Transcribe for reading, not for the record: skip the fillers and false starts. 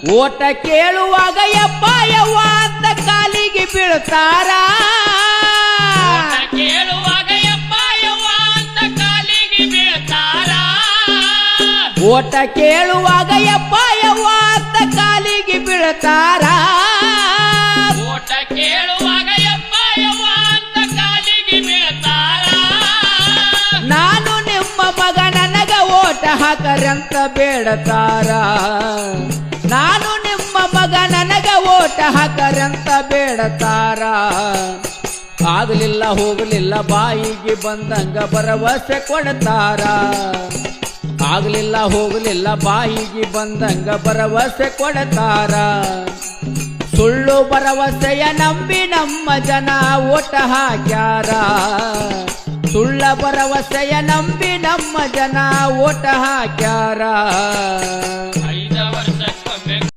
ಓಟ ಕೇಳುವಾಗ ಯಪ್ಪ ಯವ್ವ ಅಂತ ಕಾಲಿಗೆ ಬೀಳ್ತಾರ ಕೇಳುವಾಗ ಯಪ್ಪ ಯವ್ವ ಅಂತ ಕಾಲಿಗೆ ಬೀಳ್ತಾರ ಓಟ ಕೇಳುವಾಗ ಯಪ್ಪ ಯವ್ವ ಅಂತ ಕಾಲಿಗೆ ಬೀಳ್ತಾರ ಓಟ ಕೇಳುವಾಗ ಯಪ್ಪ ಯವ್ವ ಅಂತ ಕಾಲಿಗೆ ಬೀಳ್ತಾರ ನಾನು ನಿಮ್ಮ ಮಗ ನನಗ ಓಟ ಹಾಕರಂತ ಬೇಡತಾರ ನಾನು ನಿಮ್ಮ ಮಗ ನನಗ ಓಟ ಹಾಕರಂತ ಬೇಡತಾರ ಆಗಲಿಲ್ಲ ಹೋಗಲಿಲ್ಲ ಬಾಯಿಗೆ ಬಂದಂಗ ಭರವಸೆ ಕೊಡ್ತಾರ ಆಗಲಿಲ್ಲ ಹೋಗಲಿಲ್ಲ ಬಾಯಿಗೆ ಬಂದಂಗ ಭರವಸೆ ಕೊಡ್ತಾರ ಸುಳ್ಳು ಭರವಸೆಯ ನಂಬಿ ನಮ್ಮ ಜನ ಓಟ ಹಾಕ್ಯಾರ ಸುಳ್ಳ ಭರವಸೆಯ ನಂಬಿ ನಮ್ಮ ಜನ ಓಟ ಹಾಕ್ಯಾರ